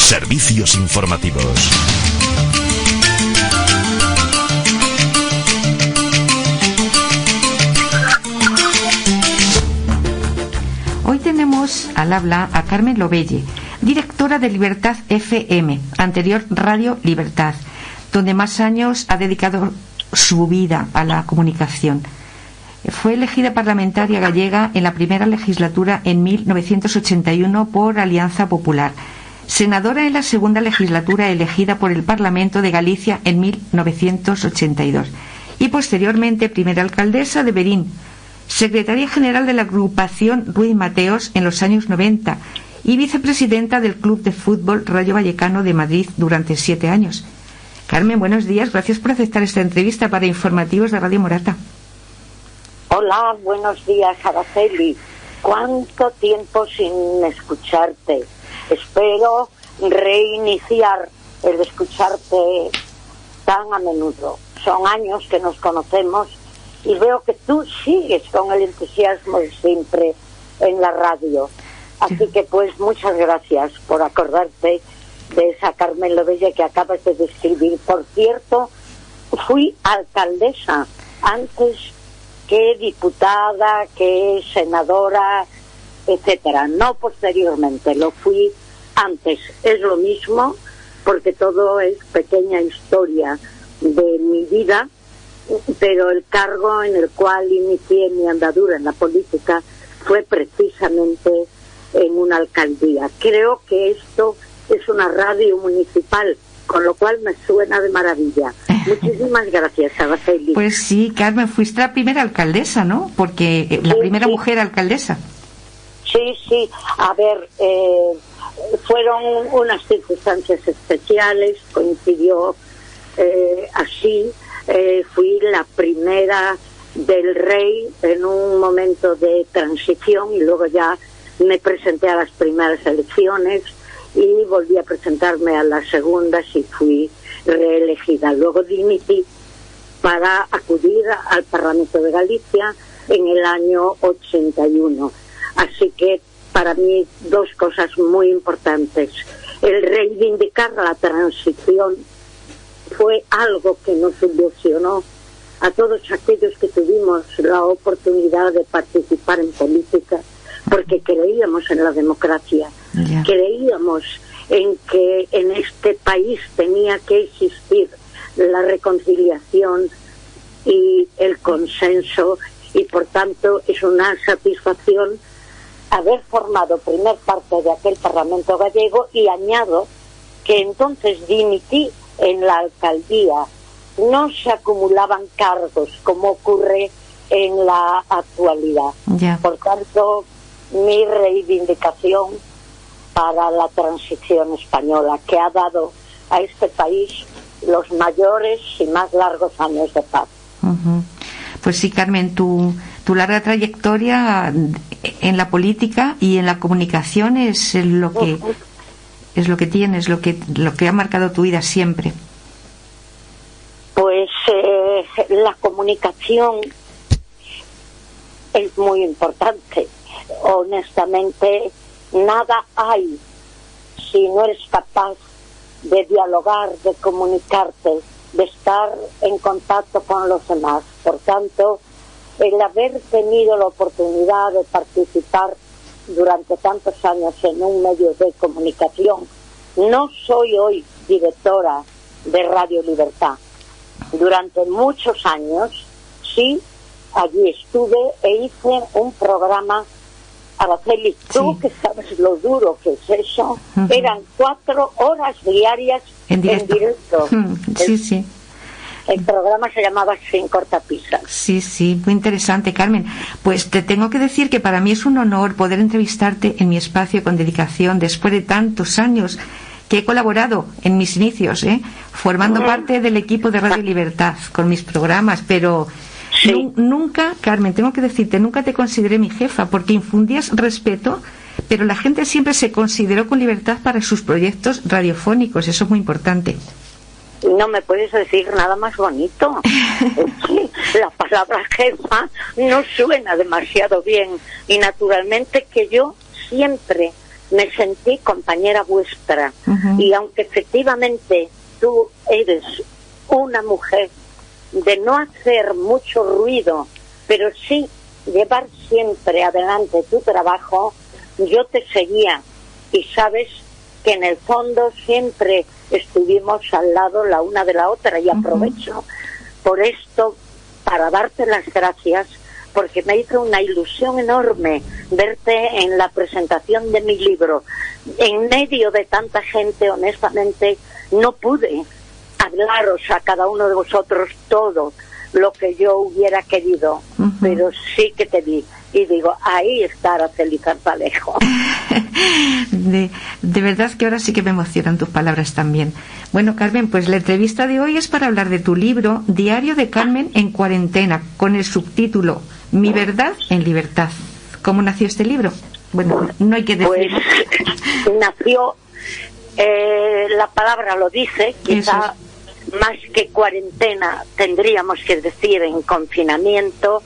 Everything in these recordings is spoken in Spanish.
Servicios informativos. Hoy tenemos al habla a Carmen Lobelle, directora de Libertad FM, anterior Radio Libertad, donde más años ha dedicado su vida a la comunicación. Fue elegida parlamentaria gallega en la primera legislatura en 1981 por Alianza Popular, senadora en la segunda legislatura elegida por el Parlamento de Galicia en 1982 y posteriormente primera alcaldesa de Verín, secretaria general de la agrupación Ruiz Mateos en los años 90 y vicepresidenta del Club de Fútbol Rayo Vallecano de Madrid durante 7 años. Carmen, buenos días. Gracias por aceptar esta entrevista para Informativos de Radio Morata. Hola, buenos días, Araceli. ¿Cuánto tiempo sin escucharte? Espero reiniciar el escucharte tan a menudo. Son años que nos conocemos y veo que tú sigues con el entusiasmo de siempre en la radio. Así que pues muchas gracias por acordarte de esa Carmen Lobelle que acabas de describir. Por cierto, fui alcaldesa antes que diputada, que senadora, etcétera. No posteriormente, lo fui antes. Es lo mismo porque todo es pequeña historia de mi vida, pero el cargo en el cual inicié mi andadura en la política fue precisamente en una alcaldía. Creo que esto es una radio municipal, con lo cual me suena de maravilla. Muchísimas gracias, Araceli. Pues sí, Carmen, fuiste la primera alcaldesa, ¿no? Porque la primera mujer alcaldesa. Sí. A ver, fueron unas circunstancias especiales, coincidió así. Fui la primera del Rey en un momento de transición y luego ya me presenté a las primeras elecciones y volví a presentarme a las segundas y fui reelegida. Luego dimití para acudir al Parlamento de Galicia en el año 81. Así que para mí dos cosas muy importantes. El reivindicar la transición fue algo que nos ilusionó a todos aquellos que tuvimos la oportunidad de participar en política, porque creíamos en la democracia, creíamos en que en este país tenía que existir la reconciliación y el consenso, y por tanto es una satisfacción haber formado primer parte de aquel Parlamento gallego. Y añado que entonces dimití en la alcaldía, no se acumulaban cargos como ocurre en la actualidad. Por tanto, mi reivindicación para la transición española, que ha dado a este país los mayores y más largos años de paz. Pues sí, Carmen, tu larga trayectoria en la política y en la comunicación es lo que tienes, lo que ha marcado tu vida siempre. Pues la comunicación es muy importante. Honestamente, nada hay si no eres capaz de dialogar, de comunicarte, de estar en contacto con los demás. Por tanto, el haber tenido la oportunidad de participar durante tantos años en un medio de comunicación, no soy hoy directora de Radio Libertad. Durante muchos años, sí, allí estuve e hice un programa. Araceli, tú que sabes lo duro que es eso, eran 4 horas diarias en directo. Sí. El programa se llamaba Sin Cortapisas. Sí, muy interesante, Carmen. Pues te tengo que decir que para mí es un honor poder entrevistarte en mi espacio con dedicación después de tantos años que he colaborado en mis inicios, formando parte del equipo de Radio Libertad con mis programas, pero nunca, Carmen, tengo que decirte, nunca te consideré mi jefa, porque infundías respeto, pero la gente siempre se consideró con libertad para sus proyectos radiofónicos. Eso es muy importante. No me puedes decir nada más bonito. La palabra jefa no suena demasiado bien, y naturalmente que yo siempre me sentí compañera vuestra. Y aunque efectivamente tú eres una mujer de no hacer mucho ruido, pero sí llevar siempre adelante tu trabajo, yo te seguía y sabes que en el fondo siempre estuvimos al lado la una de la otra, y aprovecho por esto para darte las gracias, porque me hizo una ilusión enorme verte en la presentación de mi libro. En medio de tanta gente, honestamente, no pude hablaros a cada uno de vosotros todo lo que yo hubiera querido, pero sí que te vi y digo, ahí está Araceli Zarbalejo. De verdad que ahora sí que me emocionan tus palabras también. Bueno, Carmen, pues la entrevista de hoy es para hablar de tu libro Diario de Carmen en cuarentena, con el subtítulo Mi verdad en libertad. ¿Cómo nació este libro? Bueno, no hay que decir. Pues nació, la palabra lo dice, quizá más que cuarentena tendríamos que decir en confinamiento,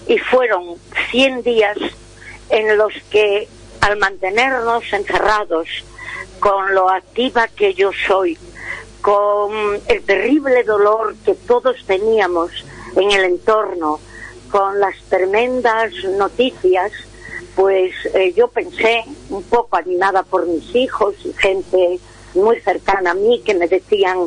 y fueron 100 días en los que, al mantenernos encerrados, con lo activa que yo soy, con el terrible dolor que todos teníamos en el entorno, con las tremendas noticias, pues yo pensé, un poco animada por mis hijos y gente muy cercana a mí que me decían,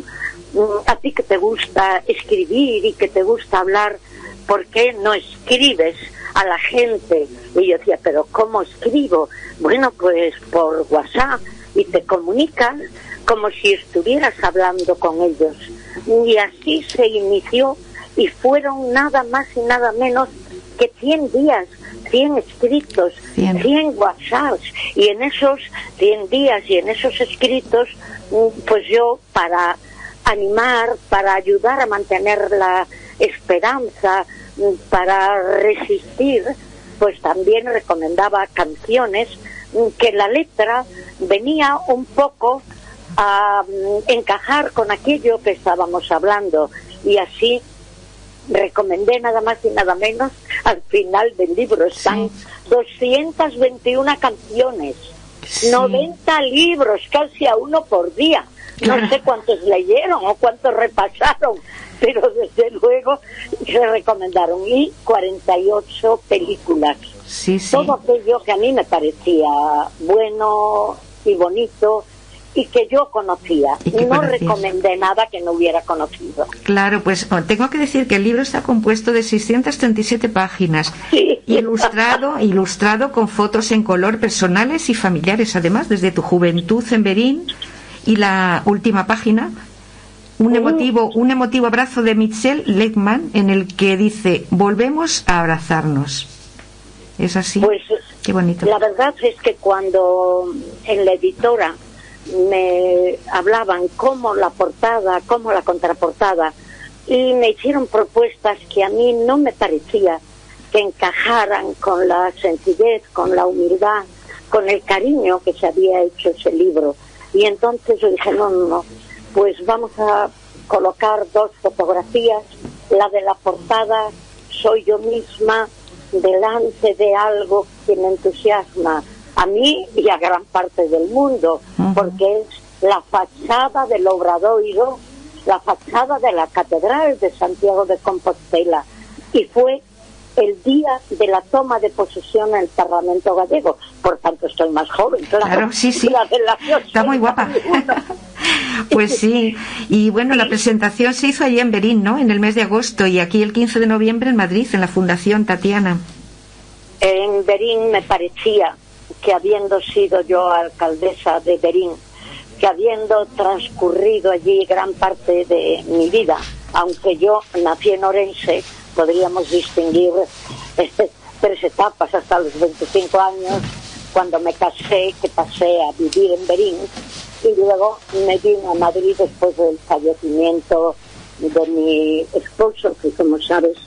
a ti que te gusta escribir y que te gusta hablar, ¿por qué no escribes a la gente? Y yo decía, ¿pero cómo escribo? Bueno, pues por WhatsApp, y te comunicas como si estuvieras hablando con ellos. Y así se inició, y fueron nada más y nada menos que 100 días, 100 escritos, 100 WhatsApps, y en esos 100 días y en esos escritos, pues yo, para animar, para ayudar a mantener la esperanza, para resistir, pues también recomendaba canciones que la letra venía un poco a encajar con aquello que estábamos hablando, y así recomendé nada más y nada menos. Al final del libro están 221 canciones, 90 libros, casi a uno por día. No sé cuántos leyeron o cuántos repasaron, pero desde luego se recomendaron, y 48 películas. Todo aquello que a mí me parecía bueno y bonito y que yo conocía. No recomendé nada que no hubiera conocido. Claro, pues tengo que decir que el libro está compuesto de 637 páginas, ilustrado con fotos en color personales y familiares, además, desde tu juventud en Berín, y la última página, un emotivo abrazo de Michelle Leckman, en el que dice, volvemos a abrazarnos. ¿Es así? Pues qué bonito. La verdad es que cuando en la editora me hablaban como la portada, como la contraportada, y me hicieron propuestas que a mí no me parecía que encajaran con la sencillez, con la humildad, con el cariño que se había hecho ese libro. Y entonces yo dije, no, pues vamos a colocar 2 fotografías. La de la portada soy yo misma delante de algo que me entusiasma a mí y a gran parte del mundo, porque es la fachada del Obradoiro, la fachada de la Catedral de Santiago de Compostela, y fue el día de la toma de posesión en el Parlamento gallego. Por tanto, estoy más joven, claro. Sí. Está muy guapa. Pues sí. Y bueno, la presentación se hizo allí en Berín, ¿no? En el mes de agosto, y aquí el 15 de noviembre en Madrid, en la Fundación Tatiana. En Berín me parecía que, habiendo sido yo alcaldesa de Berín, que habiendo transcurrido allí gran parte de mi vida, aunque yo nací en Orense, podríamos distinguir 3 etapas hasta los 25 años, cuando me casé, que pasé a vivir en Berín, y luego me vine a Madrid después del fallecimiento de mi esposo, que como sabes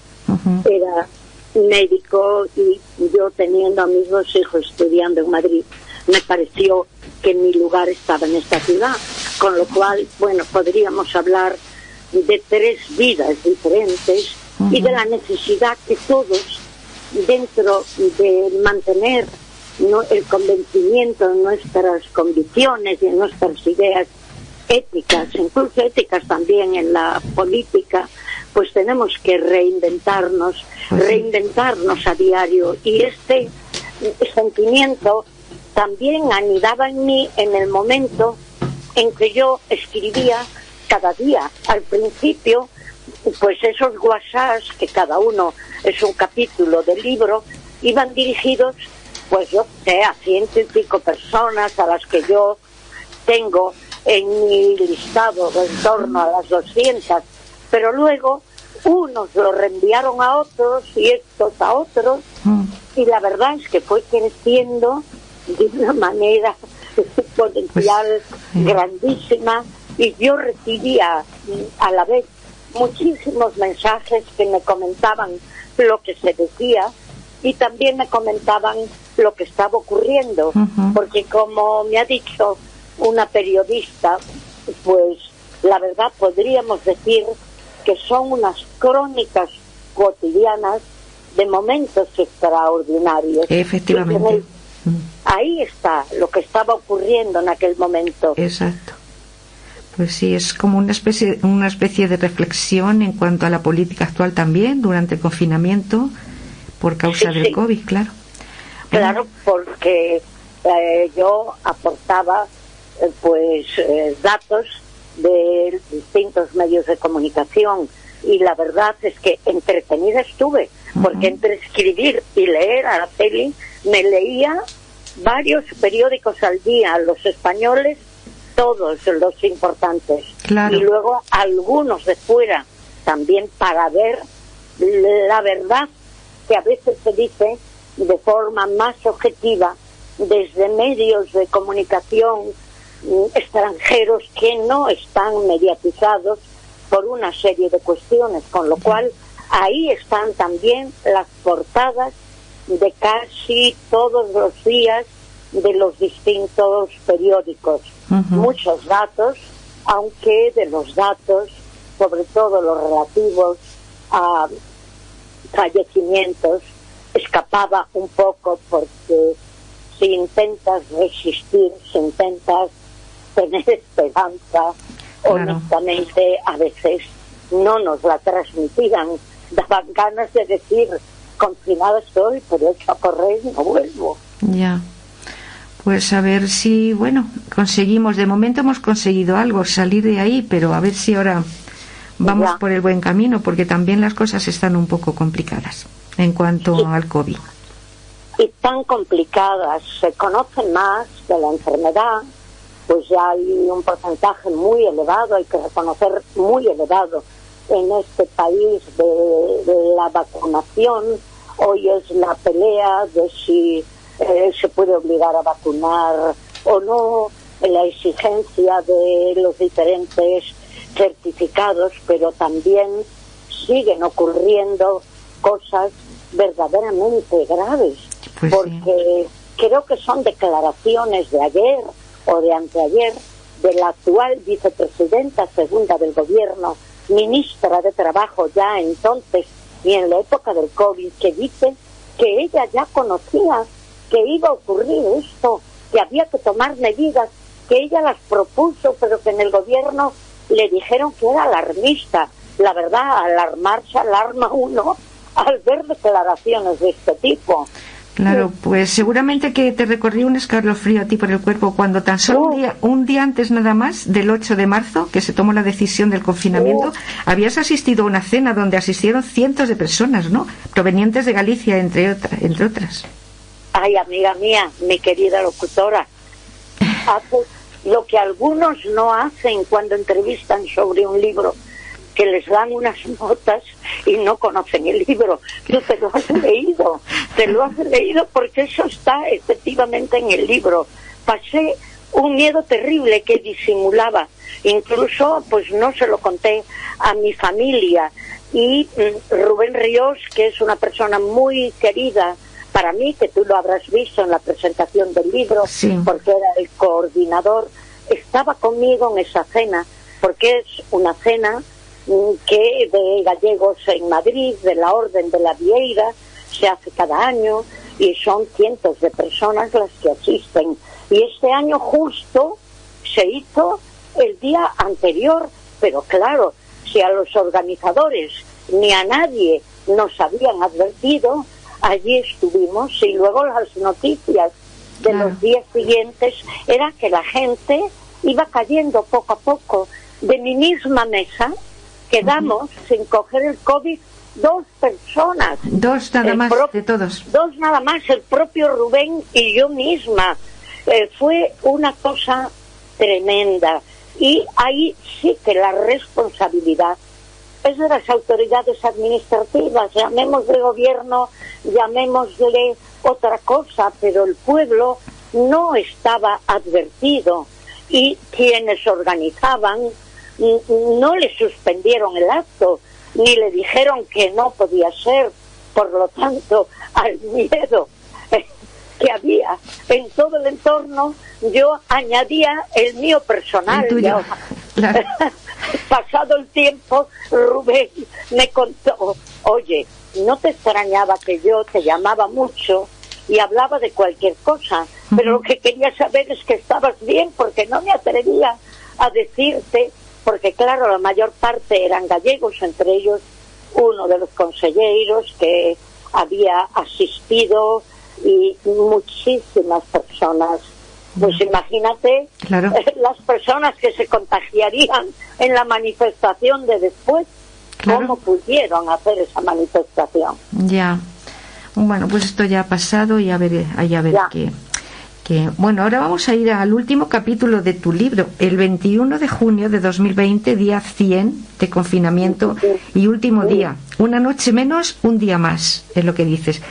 era médico, y yo teniendo a mis 2 hijos estudiando en Madrid, me pareció que mi lugar estaba en esta ciudad, con lo cual, bueno, podríamos hablar de 3 vidas diferentes y de la necesidad que todos, dentro de mantener el convencimiento en nuestras convicciones y en nuestras ideas éticas, incluso éticas también en la política, pues tenemos que reinventarnos a diario. Y este sentimiento también anidaba en mí en el momento en que yo escribía cada día. Al principio, pues esos WhatsApps, que cada uno es un capítulo del libro, iban dirigidos, pues yo sé, a 100 y pico personas, a las que yo tengo en mi listado en torno a las 200, pero luego unos lo reenviaron a otros y estos a otros, y la verdad es que fue creciendo de una manera exponencial, grandísima, y yo recibía a la vez muchísimos mensajes que me comentaban lo que se decía y también me comentaban lo que estaba ocurriendo, porque como me ha dicho una periodista, pues la verdad podríamos decir que son unas crónicas cotidianas de momentos extraordinarios. Efectivamente. Ahí está lo que estaba ocurriendo en aquel momento. Exacto. Pues sí, es como una especie de reflexión en cuanto a la política actual también durante el confinamiento por causa del COVID, claro. Claro, porque yo aportaba datos de distintos medios de comunicación, y la verdad es que entretenida estuve, porque entre escribir y leer a Araceli me leía varios periódicos al día, los españoles, todos los importantes, y luego algunos de fuera también, para ver la verdad que a veces se dice de forma más objetiva desde medios de comunicación extranjeros que no están mediatizados por una serie de cuestiones, con lo cual ahí están también las portadas de casi todos los días de los distintos periódicos. Muchos datos, aunque de los datos, sobre todo los relativos a fallecimientos, escapaba un poco, porque si intentas resistir, si intentas tener esperanza, honestamente a veces no nos la transmitían. Daban ganas de decir, confinada estoy, pero hecho a correr no vuelvo. Ya. Pues a ver si, bueno, conseguimos, de momento hemos conseguido algo, salir de ahí, pero a ver si ahora vamos por el buen camino, porque también las cosas están un poco complicadas en cuanto al COVID. Y tan complicadas, se conocen más de la enfermedad, pues ya hay un porcentaje muy elevado, hay que reconocer, muy elevado en este país de la vacunación. Hoy es la pelea de si se puede obligar a vacunar o no, la exigencia de los diferentes certificados, pero también siguen ocurriendo cosas verdaderamente graves, porque creo que son declaraciones de ayer o de anteayer de la actual vicepresidenta segunda del gobierno, ministra de Trabajo ya entonces y en la época del COVID, que dice que ella ya conocía que iba a ocurrir esto, que había que tomar medidas, que ella las propuso, pero que en el gobierno le dijeron que era alarmista. La verdad, alarmarse alarma uno al ver declaraciones de este tipo. Claro, pues seguramente que te recorrió un escalofrío a ti por el cuerpo cuando tan solo un día antes nada más del 8 de marzo, que se tomó la decisión del confinamiento, habías asistido a una cena donde asistieron cientos de personas, ¿no? Provenientes de Galicia, entre otras. Ay, amiga mía, mi querida locutora, hace lo que algunos no hacen cuando entrevistan sobre un libro, que les dan unas notas y no conocen el libro. Tú te lo has leído porque eso está efectivamente en el libro. Pasé un miedo terrible que disimulaba, incluso pues no se lo conté a mi familia, y Rubén Ríos, que es una persona muy querida para mí, que tú lo habrás visto en la presentación del libro, porque era el coordinador, estaba conmigo en esa cena, porque es una cena que de gallegos en Madrid, de la Orden de la Vieira, se hace cada año, y son cientos de personas las que asisten. Y este año justo se hizo el día anterior, pero claro, si a los organizadores ni a nadie nos habían advertido, allí estuvimos, y luego las noticias de los días siguientes era que la gente iba cayendo poco a poco. De mi misma mesa quedamos sin coger el COVID 2 personas. 2 nada más de todos. 2 nada más, el propio Rubén y yo misma. Fue una cosa tremenda, y ahí sí que la responsabilidad es de las autoridades administrativas, llamémosle gobierno, llamémosle otra cosa, pero el pueblo no estaba advertido, y quienes organizaban no le suspendieron el acto, ni le dijeron que no podía ser. Por lo tanto, al miedo que había en todo el entorno, yo añadía el mío personal. El tuyo. Claro. Pasado el tiempo, Rubén me contó: oye, ¿no te extrañaba que yo te llamaba mucho y hablaba de cualquier cosa? Pero lo que quería saber es que estabas bien, porque no me atrevía a decirte, porque claro, la mayor parte eran gallegos, entre ellos uno de los consejeros que había asistido, y muchísimas personas. Pues imagínate, claro, las personas que se contagiarían en la manifestación de después. Claro. ¿Cómo pudieron hacer esa manifestación? Ya. Bueno, pues esto ya ha pasado, y a ver qué. Bueno, ahora vamos a ir al último capítulo de tu libro, el 21 de junio de 2020, día 100 de confinamiento y último día. Una noche menos, un día más, es lo que dices,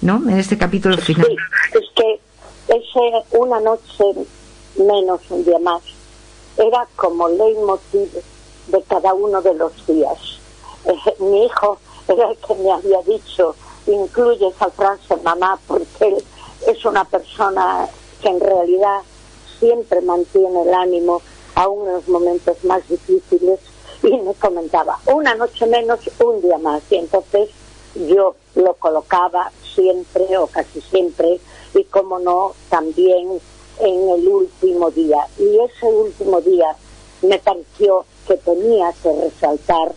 ¿no? En este capítulo final. Sí, es que ese una noche menos, un día más, era como leitmotiv de cada uno de los días. Mi hijo era el que me había dicho: incluye esa frase, mamá, porque él es una persona que en realidad siempre mantiene el ánimo aún en los momentos más difíciles, y me comentaba: una noche menos, un día más. Y entonces yo lo colocaba siempre o casi siempre, y como no, también en el último día. Y ese último día me pareció que tenía que resaltar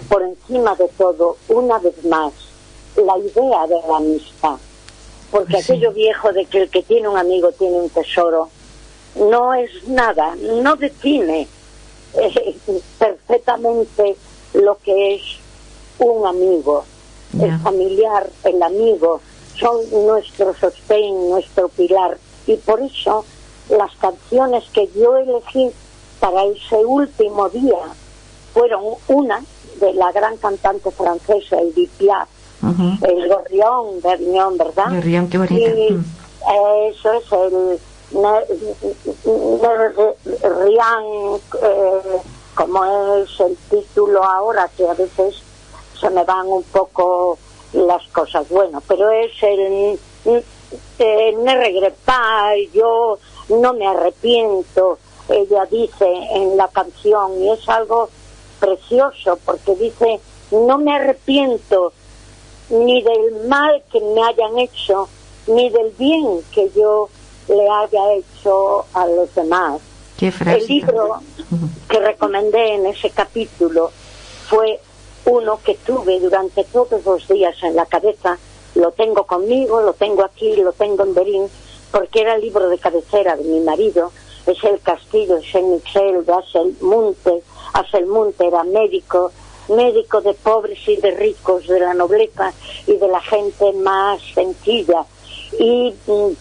por encima de todo, una vez más, la idea de la amistad. Porque sí, aquello viejo de que el que tiene un amigo tiene un tesoro, no es nada, no define perfectamente lo que es un amigo. El familiar, el amigo, son nuestro sostén, nuestro pilar. Y por eso las canciones que yo elegí para ese último día fueron una de la gran cantante francesa Edith Piaf, el Gorrión de Aviñón, ¿verdad? Gorrión, qué bonita. Y eso es el Rian, como es el título ahora, que a veces se me van un poco las cosas. Bueno, pero es el Ne regrette pas, yo no me arrepiento, ella dice en la canción, y es algo precioso, porque dice: no me arrepiento ni del mal que me hayan hecho, ni del bien que yo le haya hecho a los demás. Qué frase. El libro que recomendé en ese capítulo fue uno que tuve durante todos los días en la cabeza. Lo tengo conmigo, lo tengo aquí, lo tengo en Berín, porque era el libro de cabecera de mi marido. Es El castillo de Saint-Michel de Aselmunter. Aselmunter era médico de pobres y de ricos, de la nobleza y de la gente más sencilla. Y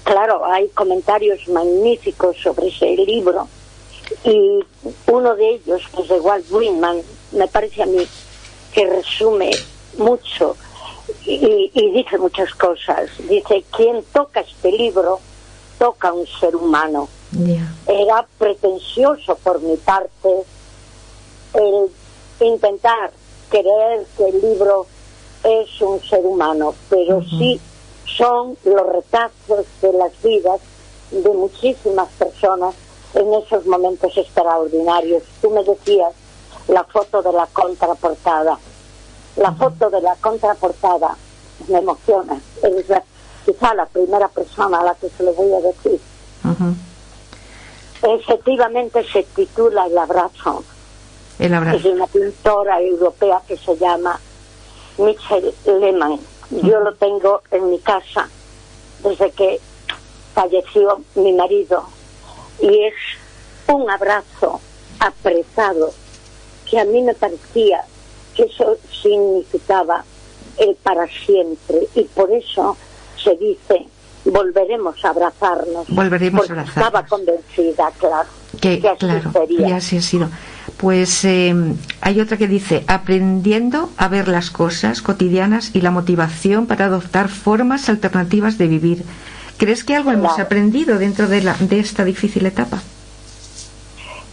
claro, hay comentarios magníficos sobre ese libro, y uno de ellos, que es de Walt Whitman, me parece a mí que resume mucho y dice muchas cosas. Dice: quien toca este libro toca a un ser humano. Era pretencioso por mi parte el intentar creer que el libro es un ser humano, pero sí son los retazos de las vidas de muchísimas personas en esos momentos extraordinarios. Tú me decías la foto de la contraportada. La foto de la contraportada me emociona. Es quizá la primera persona a la que se lo voy a decir. Efectivamente se titula El abrazo. El abrazo. Es de una pintora europea que se llama Michel Lehmann. Yo lo tengo en mi casa desde que falleció mi marido, y es un abrazo apretado que a mí me parecía que eso significaba el para siempre, y por eso se dice volveremos a abrazarnos. Volveremos a abrazarnos. Estaba convencida, claro, que así claro, sería. Y así ha sido. Pues hay otra que dice: aprendiendo a ver las cosas cotidianas y la motivación para adoptar formas alternativas de vivir. ¿Crees que algo hemos aprendido dentro de esta difícil etapa?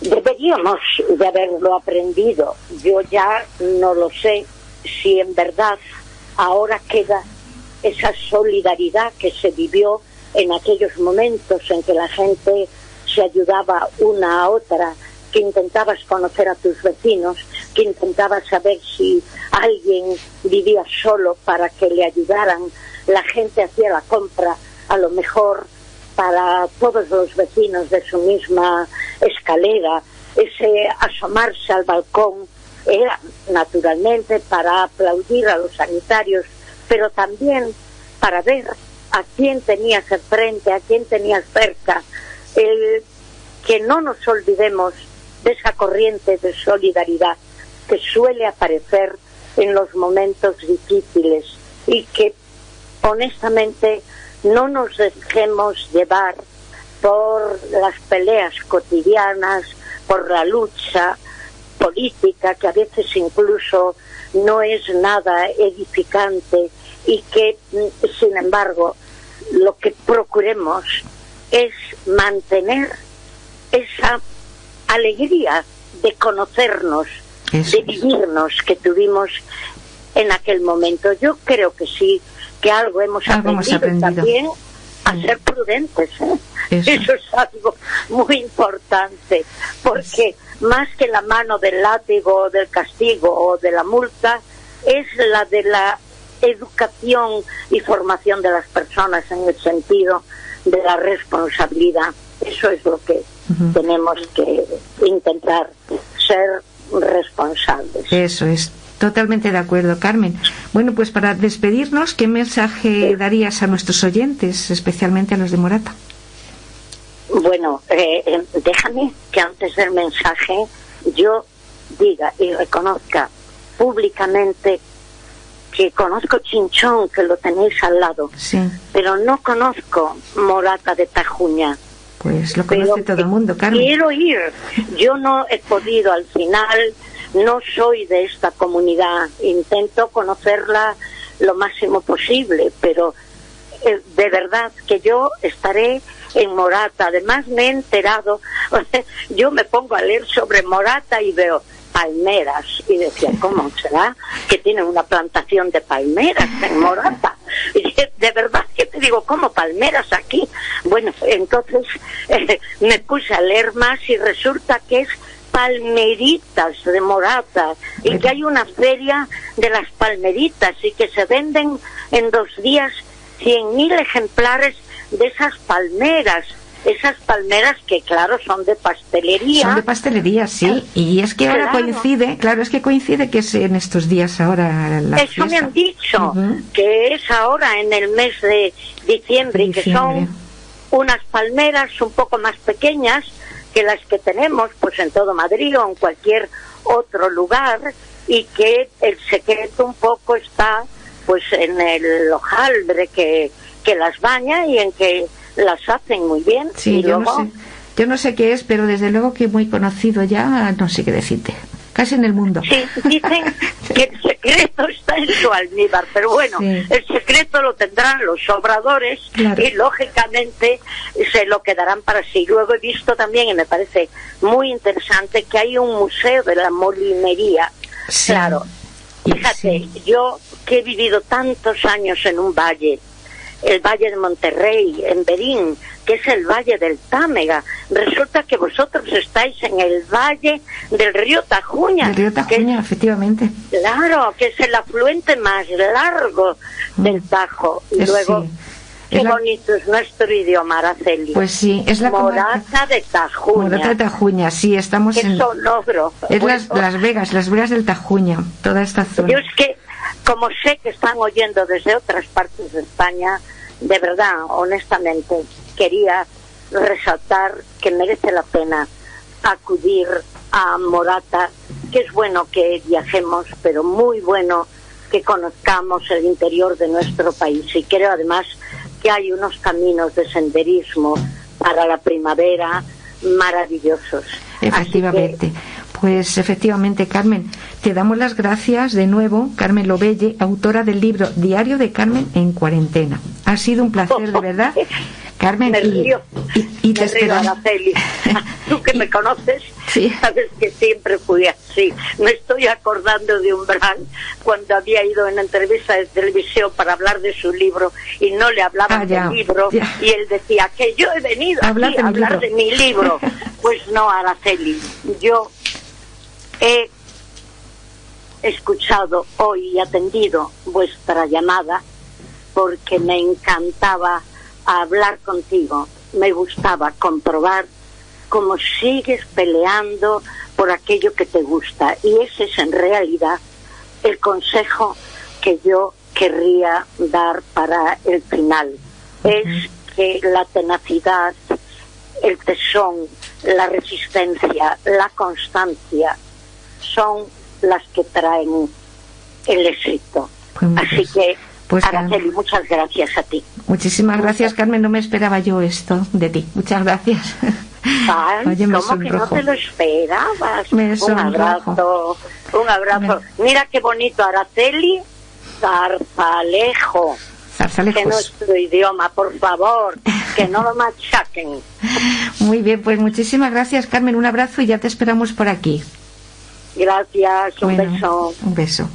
Deberíamos de haberlo aprendido. Yo ya no lo sé si en verdad ahora queda esa solidaridad que se vivió en aquellos momentos en que la gente se ayudaba una a otra, que intentabas conocer a tus vecinos, que intentabas saber si alguien vivía solo para que le ayudaran. La gente hacía la compra, a lo mejor para todos los vecinos de su misma escalera. Ese asomarse al balcón era naturalmente para aplaudir a los sanitarios, pero también para ver a quién tenías enfrente, a quién tenías cerca. Que no nos olvidemos de esa corriente de solidaridad que suele aparecer en los momentos difíciles, y que honestamente no nos dejemos llevar por las peleas cotidianas, por la lucha política, que a veces incluso no es nada edificante, y que sin embargo lo que procuremos es mantener esa alegría de conocernos, de vivirnos que tuvimos en aquel momento. Yo creo que sí, que algo hemos aprendido también a ser prudentes, ¿eh? Eso es algo muy importante, porque más que la mano del látigo, del castigo o de la multa, es la de la educación y formación de las personas en el sentido de la responsabilidad. Eso es lo que tenemos que intentar, ser responsables. Eso es. Totalmente de acuerdo, Carmen. Bueno, pues para despedirnos, ¿qué mensaje darías a nuestros oyentes, especialmente a los de Morata? Bueno, déjame que antes del mensaje yo diga y reconozca públicamente que conozco Chinchón, que lo tenéis al lado, sí, pero no conozco Morata de Tajuña. Pues lo conoce todo el mundo, Carmen. Quiero ir. Yo no he podido al final. No soy de esta comunidad, intento conocerla lo máximo posible, pero de verdad que yo estaré en Morata. Además me he enterado, yo me pongo a leer sobre Morata y veo palmeras, y decía, ¿cómo será que tienen una plantación de palmeras en Morata? Y de verdad que te digo, ¿cómo palmeras aquí? Bueno, entonces me puse a leer más y resulta que es palmeritas de Morata, y que hay una feria de las palmeritas y que se venden en 2 días 100.000 ejemplares de esas palmeras que claro son de pastelería. Son de pastelería, sí, y es que ahora coincide que es en estos días ahora la Eso fiesta. me han dicho, que es ahora en el mes de diciembre, y que son unas palmeras un poco más pequeñas que las que tenemos pues en todo Madrid o en cualquier otro lugar, y que el secreto un poco está pues en el hojaldre que las baña y en que las hacen muy bien. Sí, y luego, yo no sé qué es, pero desde luego que muy conocido ya, no sé qué decirte, casi en el mundo. Sí, dicen que el secreto está en su almíbar, pero bueno, el secreto lo tendrán los obradores, y lógicamente se lo quedarán para sí. Luego he visto también, y me parece muy interesante, que hay un museo de la molinería. Sí. Claro, fíjate, yo que he vivido tantos años en un valle, el Valle de Monterrey, en Berín, que es el Valle del Támega. Resulta que vosotros estáis en el Valle del río Tajuña. Del río Tajuña, efectivamente. Claro, que es el afluente más largo del Tajo. Y luego Qué bonito es nuestro idioma, Araceli. Pues sí, es la Morata de Tajuña. Morata de Tajuña, sí, estamos en... sonoro. Es Las Vegas del Tajuña, toda esta zona. Yo es que, como sé que están oyendo desde otras partes de España, de verdad, honestamente, quería resaltar que merece la pena acudir a Morata, que es bueno que viajemos, pero muy bueno que conozcamos el interior de nuestro país. Y creo además que hay unos caminos de senderismo para la primavera maravillosos. Efectivamente. Pues efectivamente, Carmen, te damos las gracias de nuevo, Carmen Lobelle, autora del libro Diario de Carmen en cuarentena. Ha sido un placer, de verdad. Carmen, me río, y te esperamos. Araceli. Tú que me conoces, sí, sabes que siempre fui así. Me estoy acordando de Umbral cuando había ido en entrevista de televisión para hablar de su libro y no le hablaban del libro y él decía que yo he venido aquí a hablar de mi libro. Pues no, Araceli, yo he escuchado hoy y atendido vuestra llamada porque me encantaba hablar contigo. Me gustaba comprobar cómo sigues peleando por aquello que te gusta, y ese es en realidad el consejo que yo querría dar para el final. Es que la tenacidad, el tesón, la resistencia, la constancia son las que traen el éxito. Así que Araceli, muchas gracias a ti. Muchísimas gracias, Carmen. No me esperaba yo esto de ti. Muchas gracias. Ay, oye, ¿cómo que no te lo esperabas? Un abrazo. Mira qué bonito, Araceli. Zarzalejo. Zarzalejos. Que nuestro idioma, por favor, que no lo machaquen. Muy bien, pues muchísimas gracias, Carmen. Un abrazo y ya te esperamos por aquí. Gracias, un beso. Un beso.